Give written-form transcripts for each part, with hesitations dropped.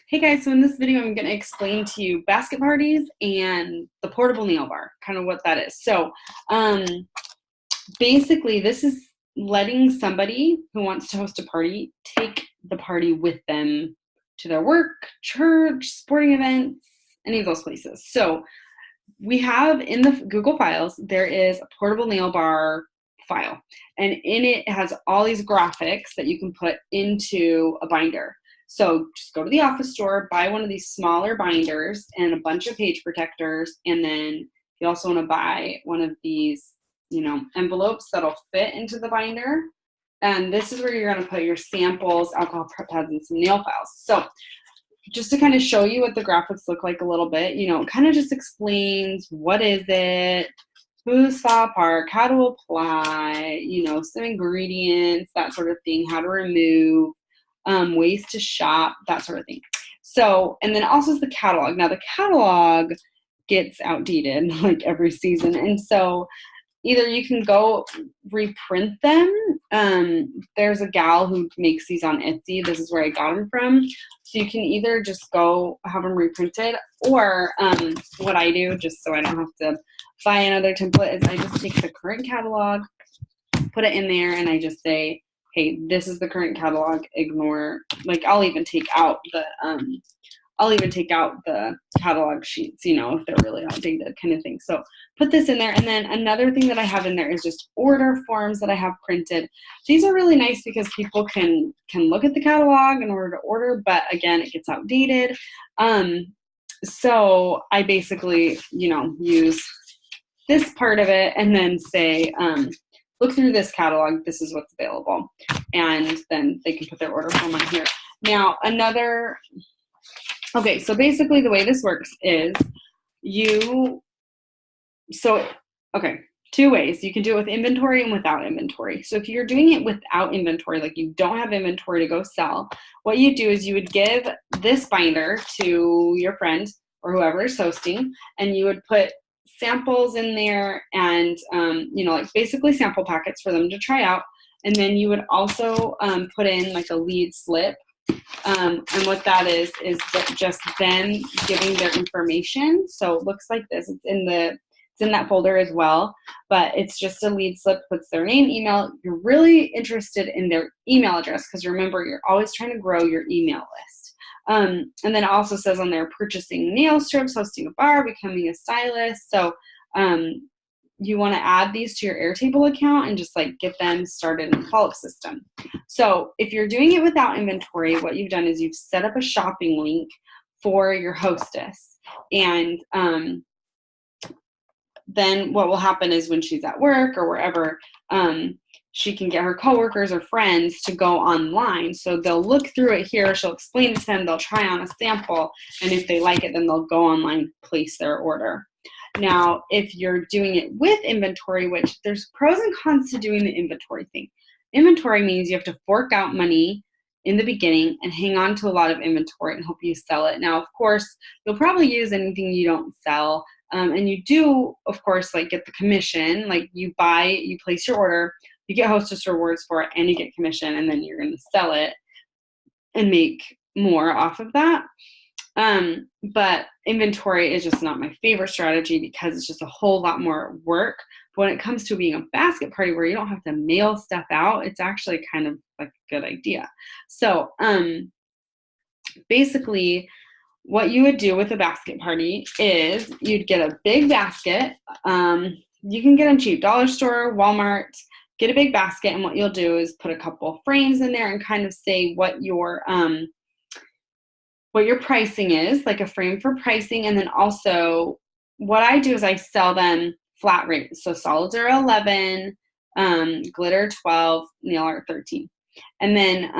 Hey guys, so in this video I'm going to explain to you basket parties and the portable nail bar, kind of what that is. So um, basically this is letting somebody who wants to host a party take the party with them to their work, church, sporting events, any of those places. So we have in the Google Files, there is a portable nail bar file, and in it has all these graphics that you can put into a binder. So just go to the office store, buy one of these smaller binders and a bunch of page protectors, and then you also want to buy one of these, envelopes that'll fit into the binder. And this is where you're going to put your samples, alcohol prep pads, and some nail files. So just to kind of show you what the graphics look like a little bit, it kind of just explains what is it, who's fall apart, how to apply, some ingredients, that sort of thing, how to remove, ways to shop, that sort of thing. So, and then also is the catalog. Now the catalog gets outdated like every season. And so either you can go reprint them. There's a gal who makes these on Etsy. This is where I got them from. So you can either just go have them reprinted, or what I do, just so I don't have to buy another template, is I just take the current catalog, put it in there, and I just say, hey, this is the current catalog. Ignore, like I'll even take out the catalog sheets, if they're really outdated, kind of thing. So put this in there. And then another thing that I have in there is just order forms that I have printed. These are really nice because people can look at the catalog in order to order, but again, it gets outdated. So I basically, use this part of it and then say, look through this catalog, this is what's available. And then they can put their order form on here. Now, okay, so basically the way this works is two ways. You can do it with inventory and without inventory. So if you're doing it without inventory, like you don't have inventory to go sell, what you do is you would give this binder to your friend or whoever is hosting, and you would put samples in there and, like basically sample packets for them to try out. And then you would also put in like a lead slip. And what that is just them giving their information. So it looks like this. It's in that folder as well, but it's just a lead slip, puts their name, email. You're really interested in their email address because remember, you're always trying to grow your email list. And then it also says on there, purchasing nail strips, hosting a bar, becoming a stylist. So you want to add these to your Airtable account and just like get them started in the follow-up system. So if you're doing it without inventory, what you've done is you've set up a shopping link for your hostess. And then what will happen is when she's at work or wherever, she can get her coworkers or friends to go online. So they'll look through it here. She'll explain it to them. They'll try on a sample. And if they like it, then they'll go online, place their order. Now, if you're doing it with inventory, which there's pros and cons to doing the inventory thing. Inventory means you have to fork out money in the beginning and hang on to a lot of inventory and hope you sell it. Now, of course, you'll probably use anything you don't sell. And you do, of course, like get the commission, like you place your order, you get hostess rewards for it, and you get commission, and then you're going to sell it and make more off of that. But inventory is just not my favorite strategy because it's just a whole lot more work. But when it comes to being a basket party where you don't have to mail stuff out, it's actually kind of like a good idea. So basically what you would do with a basket party is you'd get a big basket. You can get them cheap, dollar store, Walmart, get a big basket. And what you'll do is put a couple frames in there and kind of say what your pricing is, like a frame for pricing. And then also what I do is I sell them flat rate. So solids are 11, glitter 12, nail art 13. And then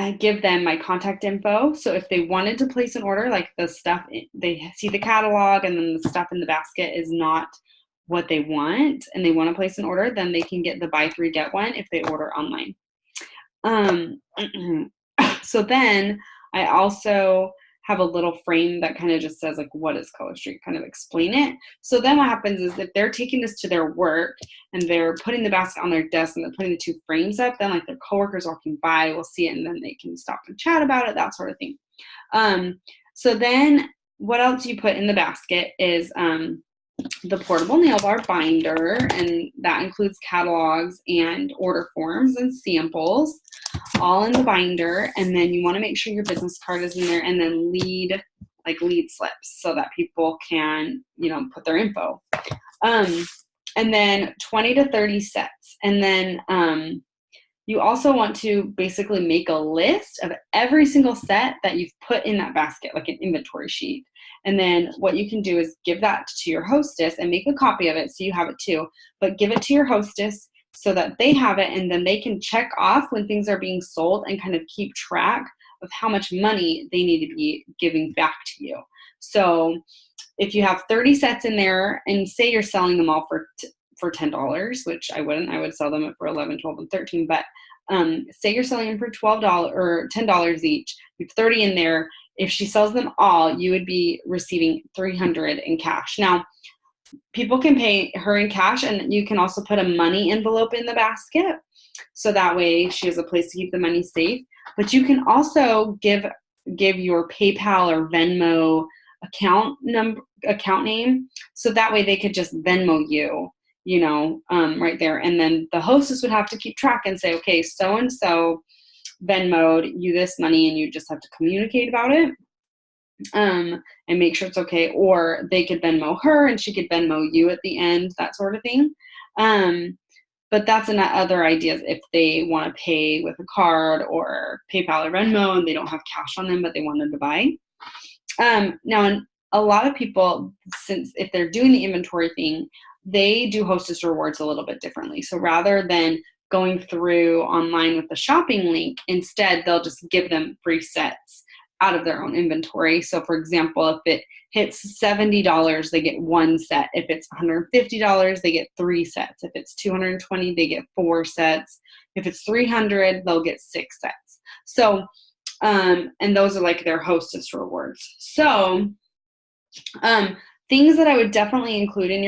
I give them my contact info. So if they wanted to place an order, like the stuff, they see the catalog and then the stuff in the basket is not what they want and they want to place an order, then they can get the buy three, get one if they order online. So then I also have a little frame that kind of just says like, what is Color Street, kind of explain it. So then what happens is if they're taking this to their work and they're putting the basket on their desk and they're putting the 2 frames up, then like their coworkers walking by will see it and then they can stop and chat about it, that sort of thing. So then what else you put in the basket is the portable nail bar binder, and that includes catalogs and order forms and samples all in the binder. And then you want to make sure your business card is in there, and then lead slips so that people can, put their info. And then 20 to 30 sets. And then you also want to basically make a list of every single set that you've put in that basket, like an inventory sheet. And then what you can do is give that to your hostess and make a copy of it so you have it too, but give it to your hostess so that they have it, and then they can check off when things are being sold and kind of keep track of how much money they need to be giving back to you. So if you have 30 sets in there and say you're selling them all for $10, which I would sell them for $11, $12, and $13, but say you're selling them for $12 or $10 each, you have 30 in there. If she sells them all, you would be receiving $300 in cash. Now, people can pay her in cash, and you can also put a money envelope in the basket, so that way she has a place to keep the money safe. But you can also give your PayPal or Venmo account name, so that way they could just Venmo you, right there. And then the hostess would have to keep track and say, okay, so-and-so Venmo'd you this money, and you just have to communicate about it and make sure it's okay. Or they could Venmo her and she could Venmo you at the end, that sort of thing. But that's other ideas if they want to pay with a card or PayPal or Venmo and they don't have cash on them, but they wanted to buy. Now, a lot of people, since if they're doing the inventory thing, they do hostess rewards a little bit differently. So rather than going through online with the shopping link, instead they'll just give them free sets out of their own inventory. So for example, if it hits $70, they get 1 set. If it's $150, they get 3 sets. If it's $220, they get 4 sets. If it's $300, they'll get 6 sets. So, and those are like their hostess rewards. So, things that I would definitely include in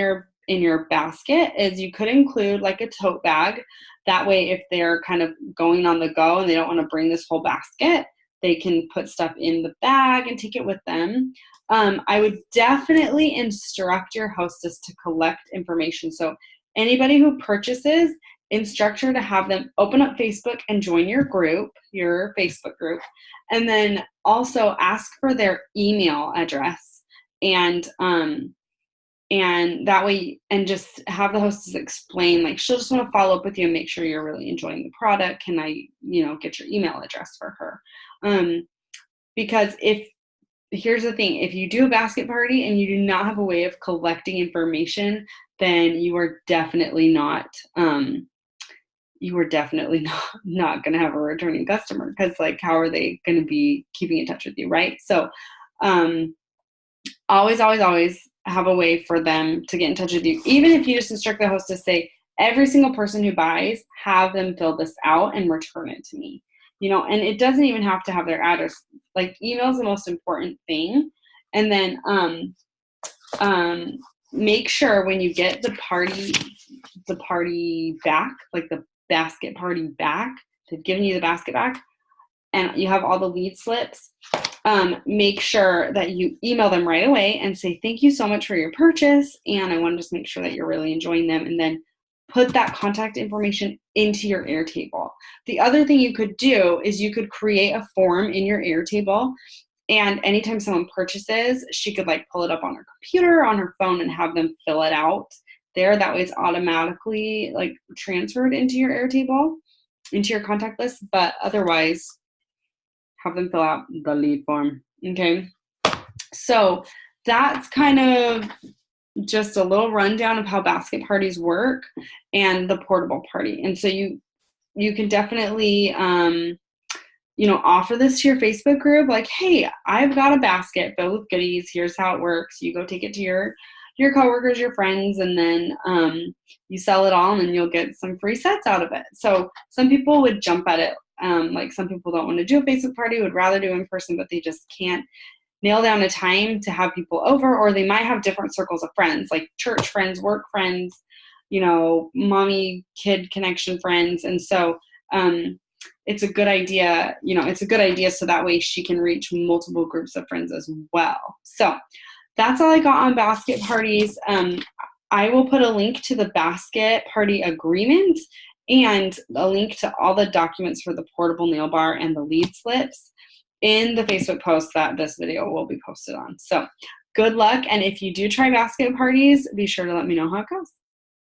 your basket is you could include like a tote bag. That way, if they're kind of going on the go and they don't want to bring this whole basket, they can put stuff in the bag and take it with them. I would definitely instruct your hostess to collect information. So anybody who purchases, instruct her to have them open up Facebook and join your Facebook group. And then also ask for their email address. And that way, and just have the hostess explain, like, she'll just want to follow up with you and make sure you're really enjoying the product. Can I, get your email address for her? Because here's the thing, if you do a basket party and you do not have a way of collecting information, then you are definitely not going to have a returning customer, because like, how are they going to be keeping in touch with you, right? So, always have a way for them to get in touch with you. Even if you just instruct the host to say, every single person who buys, have them fill this out and return it to me. And it doesn't even have to have their address. Like, email is the most important thing. And then make sure when you get the party back, like the basket party back, they've given you the basket back, and you have all the lead slips, make sure that you email them right away and say, thank you so much for your purchase, and I want to just make sure that you're really enjoying them, and then put that contact information into your Airtable. The other thing you could do is you could create a form in your Airtable, and anytime someone purchases, she could like pull it up on her computer, on her phone, and have them fill it out there. That way it's automatically like transferred into your Airtable, into your contact list, but otherwise have them fill out the lead form. Okay. So that's kind of just a little rundown of how basket parties work and the portable party. And so you can definitely, offer this to your Facebook group. Like, hey, I've got a basket filled with goodies. Here's how it works. You go take it to your coworkers, your friends, and then you sell it all, and then you'll get some free sets out of it. So some people would jump at it. Like, some people don't want to do a Facebook party, would rather do in person, but they just can't. nail down a time to have people over, or they might have different circles of friends, like church friends, work friends, mommy kid connection friends. And so it's a good idea, so that way she can reach multiple groups of friends as well. So that's all I got on basket parties. I will put a link to the basket party agreement and a link to all the documents for the portable nail bar and the lead slips in the Facebook post that this video will be posted on. So good luck. And if you do try basket parties, be sure to let me know how it goes.